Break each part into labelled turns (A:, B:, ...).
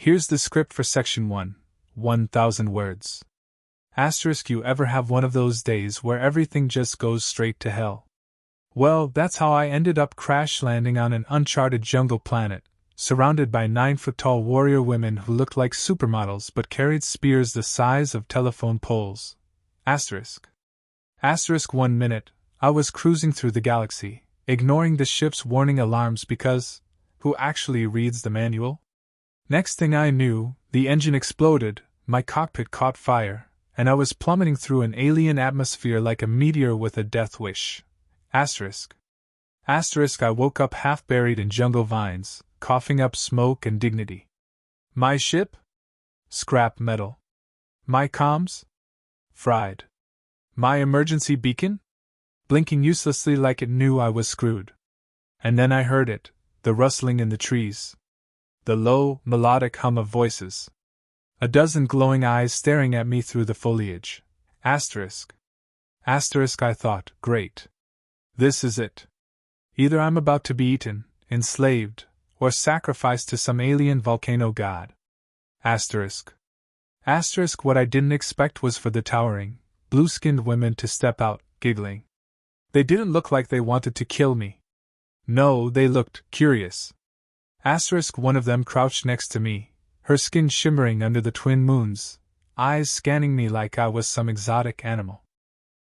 A: Here's the script for Section 1, 1,000 words. Asterisk, you ever have one of those days where everything just goes straight to hell? Well, that's how I ended up crash landing on an uncharted jungle planet, surrounded by 9-foot-tall warrior women who looked like supermodels but carried spears the size of telephone poles. Asterisk. 1 minute, I was cruising through the galaxy, ignoring the ship's warning alarms because, who actually reads the manual? Next thing I knew, the engine exploded, my cockpit caught fire, and I was plummeting through an alien atmosphere like a meteor with a death wish. Asterisk. I woke up half buried in jungle vines, coughing up smoke and dignity. My ship? Scrap metal. My comms? Fried. My emergency beacon? Blinking uselessly like it knew I was screwed. And then I heard it, the rustling in the trees. The low, melodic hum of voices. A dozen glowing eyes staring at me through the foliage. Asterisk, I thought, great. This is it. Either I'm about to be eaten, enslaved, or sacrificed to some alien volcano god. Asterisk, what I didn't expect was for the towering, blue-skinned women to step out, giggling. They didn't look like they wanted to kill me. No, they looked curious. One of them crouched next to me, her skin shimmering under the twin moons, eyes scanning me like I was some exotic animal.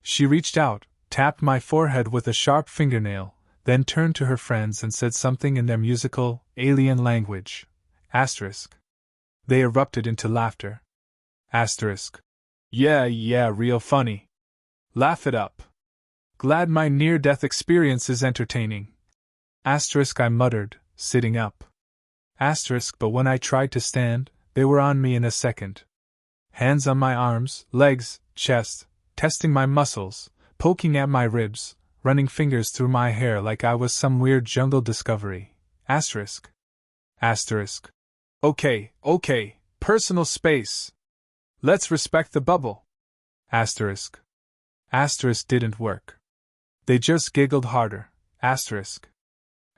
A: She reached out, tapped my forehead with a sharp fingernail, then turned to her friends and said something in their musical, alien language. They erupted into laughter. Yeah, real funny. Laugh it up. Glad my near-death experience is entertaining. I muttered, sitting up. But when I tried to stand, they were on me in a second. Hands on my arms, legs, chest, testing my muscles, poking at my ribs, running fingers through my hair like I was some weird jungle discovery. Okay, personal space. Let's respect the bubble. Didn't work. They just giggled harder.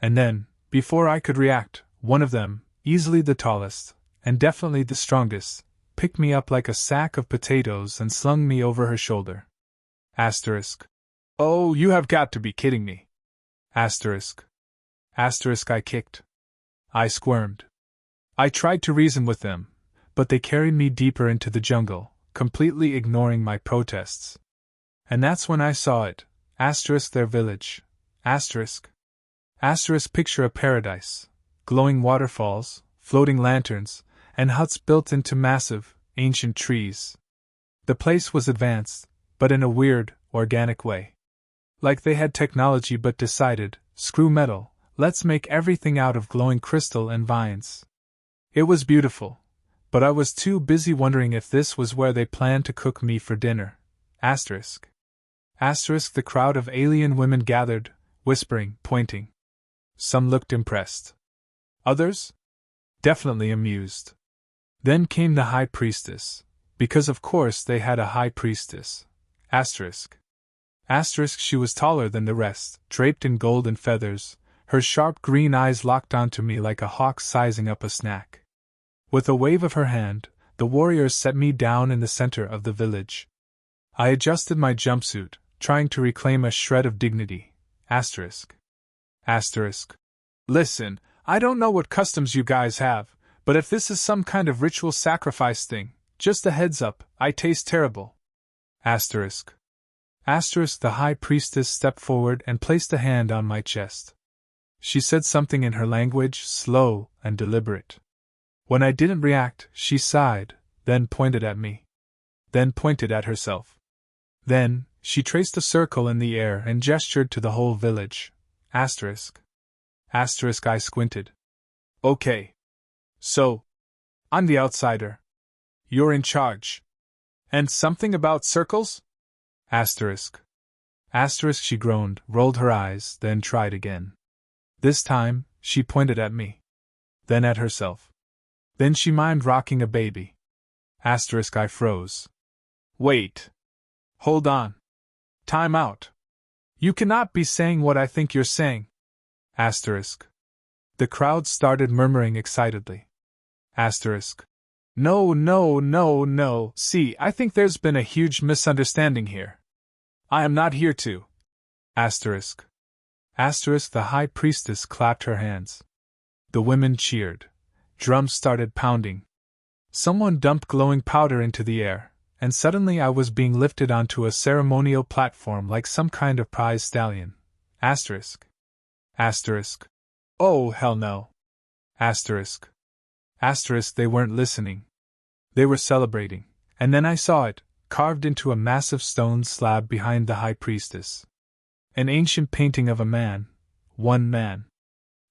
A: And then, before I could react, one of them, easily the tallest, and definitely the strongest, picked me up like a sack of potatoes and slung me over her shoulder. Oh, you have got to be kidding me. I kicked. I squirmed. I tried to reason with them, but they carried me deeper into the jungle, completely ignoring my protests. And that's when I saw it, their village. Picture a paradise. Glowing waterfalls, floating lanterns, and huts built into massive, ancient trees. The place was advanced, but in a weird, organic way. Like they had technology but decided, screw metal, let's make everything out of glowing crystal and vines. It was beautiful, but I was too busy wondering if this was where they planned to cook me for dinner. The crowd of alien women gathered, whispering, pointing. Some looked impressed. Others? Definitely amused. Then came the high priestess, because of course they had a high priestess. She was taller than the rest, draped in gold and feathers, her sharp green eyes locked onto me like a hawk sizing up a snack. With a wave of her hand, the warriors set me down in the center of the village. I adjusted my jumpsuit, trying to reclaim a shred of dignity. Listen, I don't know what customs you guys have, but if this is some kind of ritual sacrifice thing, just a heads up, I taste terrible. The high priestess stepped forward and placed a hand on my chest. She said something in her language, slow and deliberate. When I didn't react, she sighed, then pointed at me. Then pointed at herself. Then, she traced a circle in the air and gestured to the whole village. I squinted. Okay. So, I'm the outsider. You're in charge. And something about circles? She groaned, rolled her eyes, then tried again. This time, she pointed at me. Then at herself. Then she mimed rocking a baby. I froze. Wait. Hold on. Time out. You cannot be saying what I think you're saying. The crowd started murmuring excitedly. Asterisk. No, no, no, no. See, I think there's been a huge misunderstanding here. I am not here to. Asterisk. Asterisk. The high priestess clapped her hands. The women cheered. Drums started pounding. Someone dumped glowing powder into the air, and suddenly I was being lifted onto a ceremonial platform like some kind of prize stallion. Asterisk. Asterisk. Oh, hell no. Asterisk. Asterisk. They weren't listening. They were celebrating, and then I saw it, carved into a massive stone slab behind the high priestess. An ancient painting of a man, one man,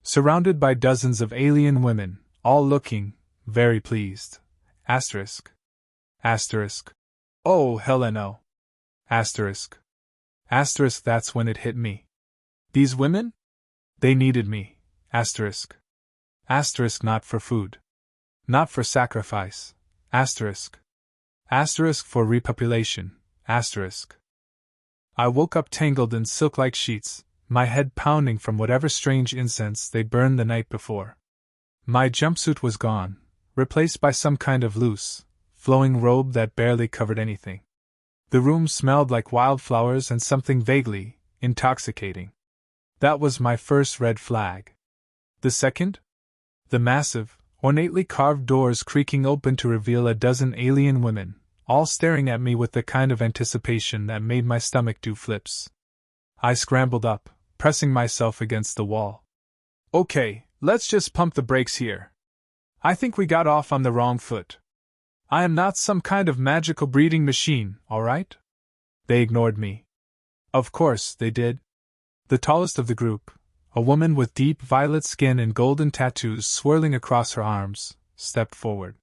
A: surrounded by dozens of alien women, all looking very pleased. Asterisk. Asterisk. Oh, hell no. Asterisk. Asterisk. That's when it hit me. These women? They needed me. Asterisk. Asterisk. Not for food. Not for sacrifice. Asterisk. Asterisk. For repopulation. Asterisk. I woke up tangled in silk-like sheets, my head pounding from whatever strange incense they'd burned the night before. My jumpsuit was gone, replaced by some kind of loose, flowing robe that barely covered anything. The room smelled like wildflowers and something vaguely intoxicating. That was my first red flag. The second? The massive, ornately carved doors creaking open to reveal a dozen alien women, all staring at me with the kind of anticipation that made my stomach do flips. I scrambled up, pressing myself against the wall. Okay, let's just pump the brakes here. I think we got off on the wrong foot. I am not some kind of magical breeding machine, all right? They ignored me. Of course, they did. The tallest of the group, a woman with deep violet skin and golden tattoos swirling across her arms, stepped forward.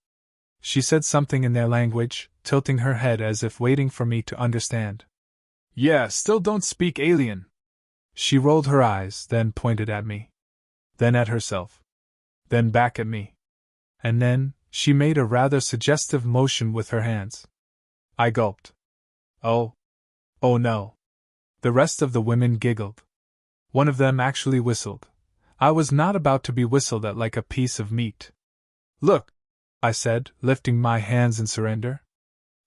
A: She said something in their language, tilting her head as if waiting for me to understand. Yeah, still don't speak alien. She rolled her eyes, then pointed at me. Then at herself. Then back at me. And then, she made a rather suggestive motion with her hands. I gulped. Oh. Oh no. The rest of the women giggled. One of them actually whistled. I was not about to be whistled at like a piece of meat. Look, I said, lifting my hands in surrender.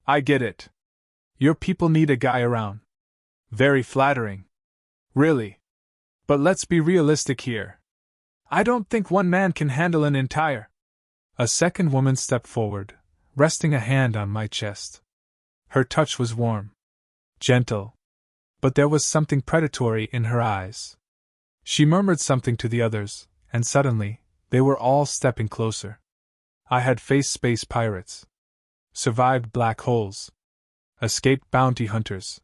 A: I get it. Your people need a guy around. Very flattering. Really. But let's be realistic here. I don't think one man can handle an entire. A second woman stepped forward, resting a hand on my chest. Her touch was warm. Gentle. But there was something predatory in her eyes. She murmured something to the others, and suddenly, they were all stepping closer. I had faced space pirates. Survived black holes. Escaped bounty hunters.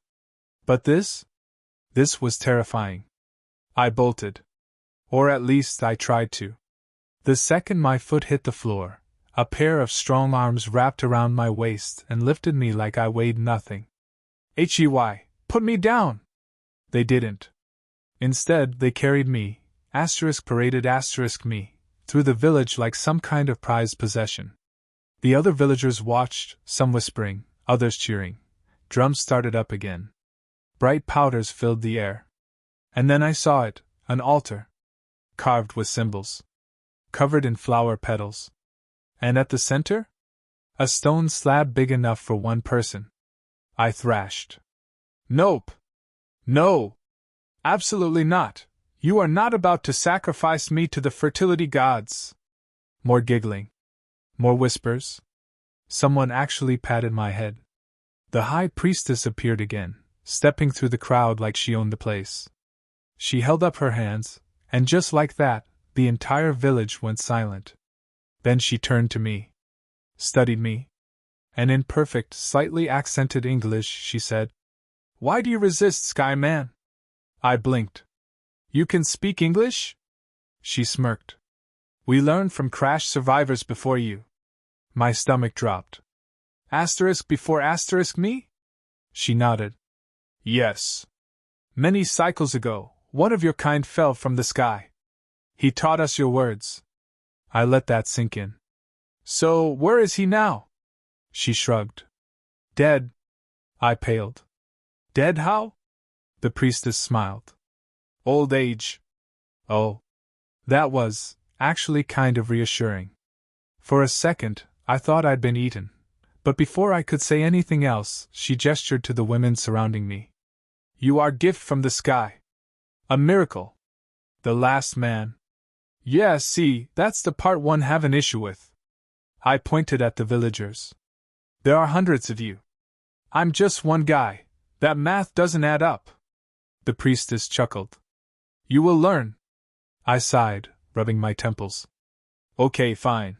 A: But this? This was terrifying. I bolted. Or at least I tried to. The second my foot hit the floor, a pair of strong arms wrapped around my waist and lifted me like I weighed nothing. HFY, put me down! They didn't. Instead, they carried me, paraded me, through the village like some kind of prized possession. The other villagers watched, some whispering, others cheering. Drums started up again. Bright powders filled the air. And then I saw it, an altar. Carved with symbols. Covered in flower petals. And at the center? A stone slab big enough for one person. I thrashed. Nope. No. Absolutely not. You are not about to sacrifice me to the fertility gods. More giggling. More whispers. Someone actually patted my head. The high priestess appeared again, stepping through the crowd like she owned the place. She held up her hands, and just like that, the entire village went silent. Then she turned to me. Studied me. And in perfect, slightly accented English, she said, "Why do you resist, Sky Man?" I blinked. "You can speak English?" She smirked. "We learned from crash survivors before you." My stomach dropped. Before me? She nodded. Yes. Many cycles ago, one of your kind fell from the sky. He taught us your words. I let that sink in. So, where is he now? She shrugged. Dead. I paled. Dead how? The priestess smiled. Old age. Oh. That was, actually kind of reassuring. For a second, I thought I'd been eaten, but before I could say anything else, she gestured to the women surrounding me. You are gift from the sky. A miracle. The last man. Yeah, see, that's the part one have an issue with. I pointed at the villagers. There are hundreds of you. I'm just one guy. That math doesn't add up. The priestess chuckled. You will learn. I sighed, rubbing my temples. Okay, fine.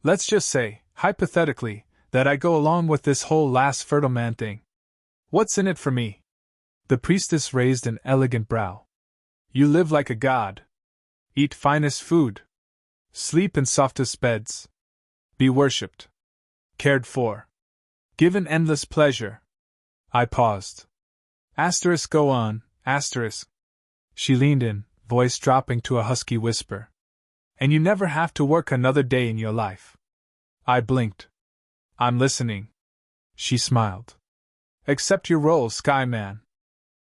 A: Let's just say, hypothetically, that I go along with this whole last fertile man thing. What's in it for me? The priestess raised an elegant brow. You live like a god. Eat finest food. Sleep in softest beds. Be worshipped. Cared for. Given endless pleasure. I paused. Asterisk go on, asterisk. She leaned in, voice dropping to a husky whisper. And you never have to work another day in your life. I blinked. I'm listening. She smiled. Accept your role, Skyman.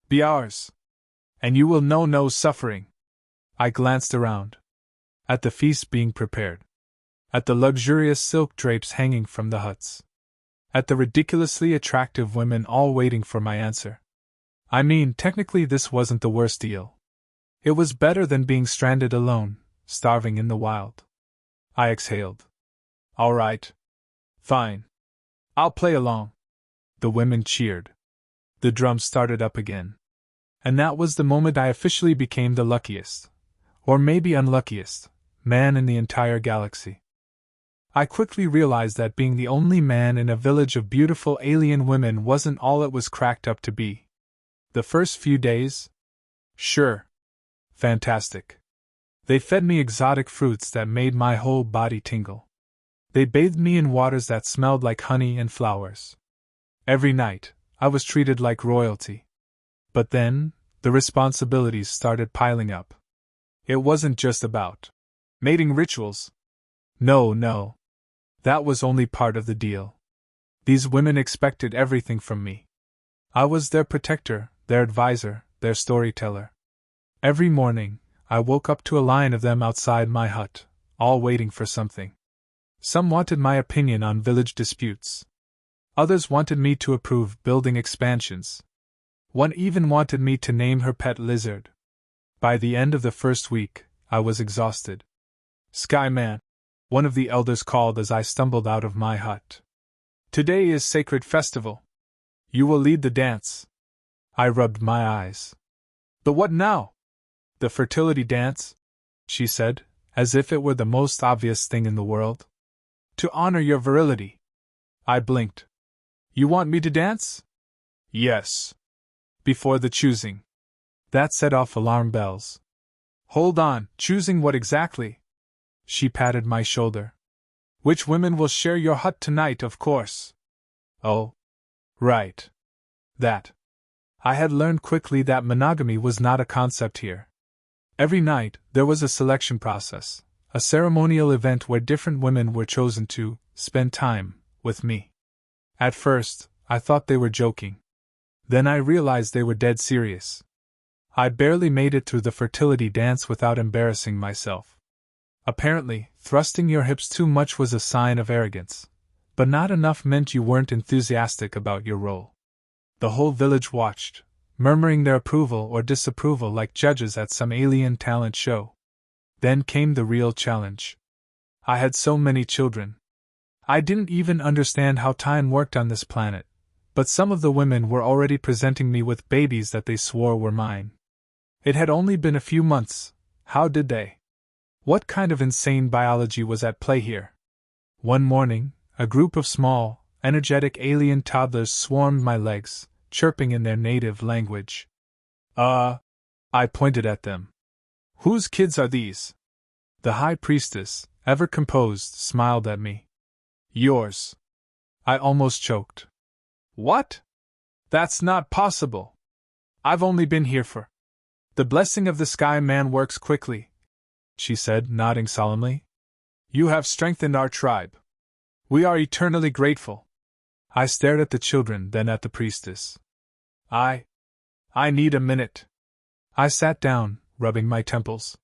A: Be ours. And you will know no suffering. I glanced around. At the feast being prepared. At the luxurious silk drapes hanging from the huts. At the ridiculously attractive women all waiting for my answer. I mean, technically this wasn't the worst deal. It was better than being stranded alone, starving in the wild. I exhaled. All right. Fine. I'll play along. The women cheered. The drums started up again. And that was the moment I officially became the luckiest, or maybe unluckiest, man in the entire galaxy. I quickly realized that being the only man in a village of beautiful alien women wasn't all it was cracked up to be. The first few days? Sure. Fantastic. They fed me exotic fruits that made my whole body tingle. They bathed me in waters that smelled like honey and flowers. Every night, I was treated like royalty. But then, the responsibilities started piling up. It wasn't just about mating rituals. No. That was only part of the deal. These women expected everything from me. I was their protector, their advisor, their storyteller. Every morning, I woke up to a line of them outside my hut, all waiting for something. Some wanted my opinion on village disputes. Others wanted me to approve building expansions. One even wanted me to name her pet lizard. By the end of the first week, I was exhausted. Skyman, one of the elders called as I stumbled out of my hut. Today is sacred festival. You will lead the dance. I rubbed my eyes. The what now? The fertility dance, she said, as if it were the most obvious thing in the world. To honor your virility. I blinked. You want me to dance? Yes. Before the choosing. That set off alarm bells. Hold on, choosing what exactly? She patted my shoulder. Which women will share your hut tonight, of course. Oh. Right. That. I had learned quickly that monogamy was not a concept here. Every night, there was a selection process, a ceremonial event where different women were chosen to spend time with me. At first, I thought they were joking. Then I realized they were dead serious. I barely made it through the fertility dance without embarrassing myself. Apparently, thrusting your hips too much was a sign of arrogance, but not enough meant you weren't enthusiastic about your role. The whole village watched, murmuring their approval or disapproval like judges at some alien talent show. Then came the real challenge. I had so many children. I didn't even understand how time worked on this planet, but some of the women were already presenting me with babies that they swore were mine. It had only been a few months. How did they? What kind of insane biology was at play here? One morning, a group of small, energetic alien toddlers swarmed my legs, chirping in their native language. I pointed at them. Whose kids are these? The high priestess, ever composed, smiled at me. Yours. I almost choked. What? That's not possible. I've only been here for. The blessing of the Sky Man works quickly, she said, nodding solemnly. You have strengthened our tribe. We are eternally grateful. I stared at the children, then at the priestess. I need a minute. I sat down, rubbing my temples.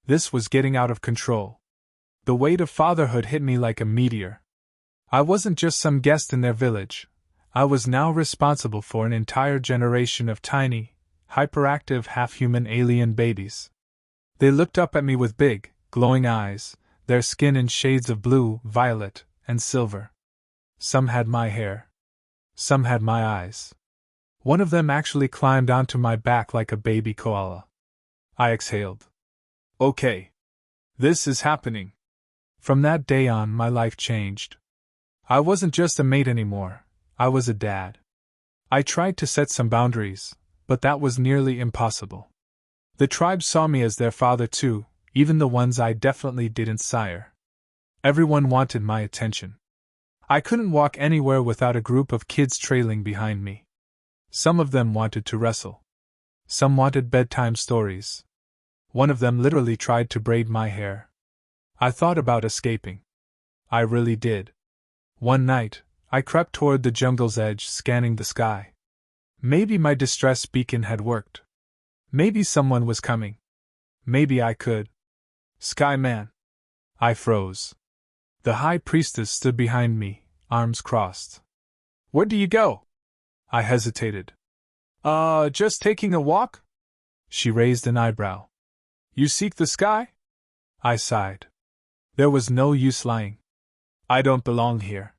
A: This was getting out of control. The weight of fatherhood hit me like a meteor. I wasn't just some guest in their village. I was now responsible for an entire generation of tiny, hyperactive, half-human alien babies. They looked up at me with big, glowing eyes, their skin in shades of blue, violet, and silver. Some had my hair. Some had my eyes. One of them actually climbed onto my back like a baby koala. I exhaled. Okay. This is happening. From that day on, my life changed. I wasn't just a mate anymore, I was a dad. I tried to set some boundaries, but that was nearly impossible. The tribe saw me as their father too, even the ones I definitely didn't sire. Everyone wanted my attention. I couldn't walk anywhere without a group of kids trailing behind me. Some of them wanted to wrestle. Some wanted bedtime stories. One of them literally tried to braid my hair. I thought about escaping. I really did. One night, I crept toward the jungle's edge, scanning the sky. Maybe my distress beacon had worked. Maybe someone was coming. Maybe I could. Sky Man. I froze. The High Priestess stood behind me, arms crossed. Where do you go? I hesitated. Just taking a walk? She raised an eyebrow. You seek the sky? I sighed. There was no use lying. I don't belong here.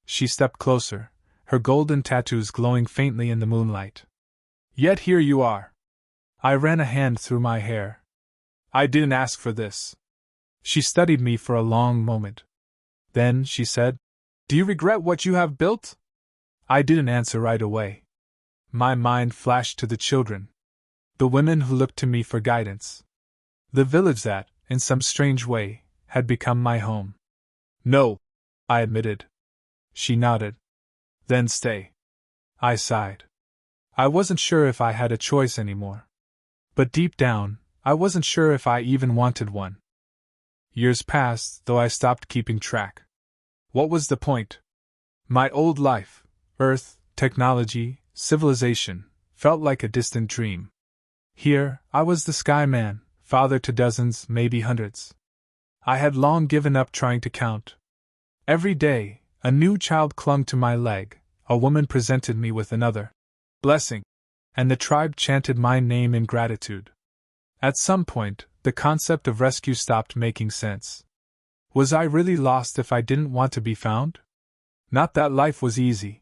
A: She stepped closer, her golden tattoos glowing faintly in the moonlight. Yet here you are. I ran a hand through my hair. I didn't ask for this. She studied me for a long moment. Then she said, Do you regret what you have built? I didn't answer right away. My mind flashed to the children. The women who looked to me for guidance. The village that, in some strange way, had become my home. No, I admitted. She nodded. Then stay. I sighed. I wasn't sure if I had a choice anymore. But deep down, I wasn't sure if I even wanted one. Years passed, though I stopped keeping track. What was the point? My old life, Earth, technology, civilization, felt like a distant dream. Here, I was the Sky Man, father to dozens, maybe hundreds. I had long given up trying to count. Every day, a new child clung to my leg, a woman presented me with another blessing, and the tribe chanted my name in gratitude. At some point, the concept of rescue stopped making sense. Was I really lost if I didn't want to be found? Not that life was easy.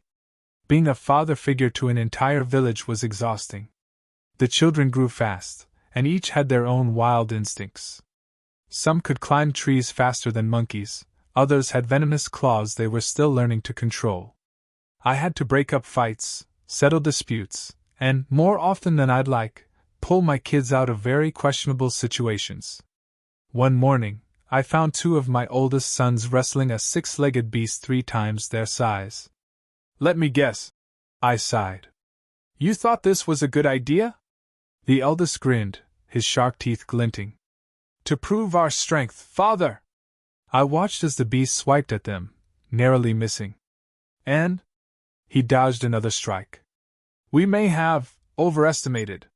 A: Being a father figure to an entire village was exhausting. The children grew fast, and each had their own wild instincts. Some could climb trees faster than monkeys, others had venomous claws they were still learning to control. I had to break up fights, settle disputes, and, more often than I'd like, pull my kids out of very questionable situations. One morning, I found two of my oldest sons wrestling a six-legged beast 3 times their size. Let me guess. I sighed. You thought this was a good idea? The eldest grinned, his shark teeth glinting. To prove our strength, father! I watched as the beast swiped at them, narrowly missing. And? He dodged another strike. We may have overestimated.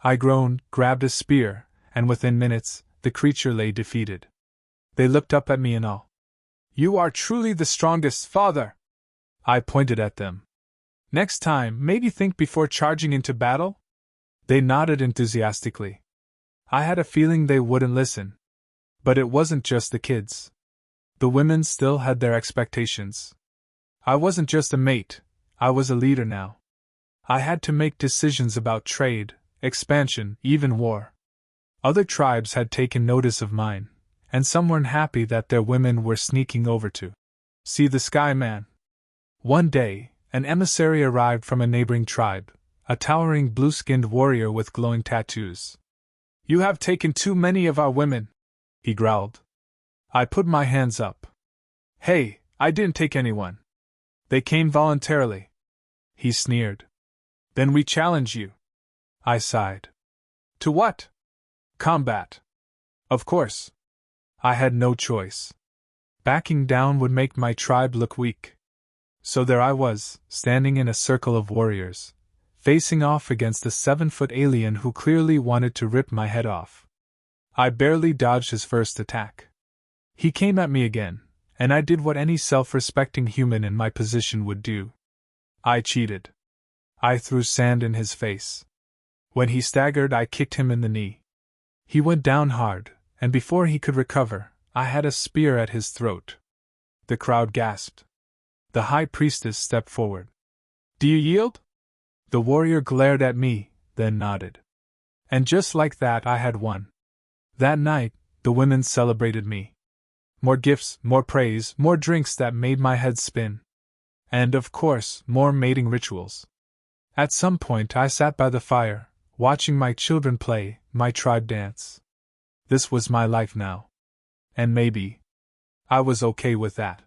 A: I groaned, grabbed a spear, and within minutes, the creature lay defeated. They looked up at me in awe. You are truly the strongest, father! I pointed at them. Next time, maybe think before charging into battle? They nodded enthusiastically. I had a feeling they wouldn't listen. But it wasn't just the kids. The women still had their expectations. I wasn't just a mate, I was a leader now. I had to make decisions about trade, expansion, even war. Other tribes had taken notice of mine, and some weren't happy that their women were sneaking over to see the Sky Man. One day, an emissary arrived from a neighboring tribe, a towering blue-skinned warrior with glowing tattoos. You have taken too many of our women, he growled. I put my hands up. Hey, I didn't take anyone. They came voluntarily. He sneered. Then we challenge you. I sighed. To what? Combat. Of course. I had no choice. Backing down would make my tribe look weak. So there I was, standing in a circle of warriors, facing off against a 7-foot alien who clearly wanted to rip my head off. I barely dodged his first attack. He came at me again, and I did what any self-respecting human in my position would do. I cheated. I threw sand in his face. When he staggered, I kicked him in the knee. He went down hard, and before he could recover, I had a spear at his throat. The crowd gasped. The high priestess stepped forward. "Do you yield?" The warrior glared at me, then nodded. And just like that, I had won. That night, the women celebrated me. More gifts, more praise, more drinks that made my head spin. And, of course, more mating rituals. At some point, I sat by the fire, watching my children play, my tribe dance. This was my life now. And maybe I was okay with that.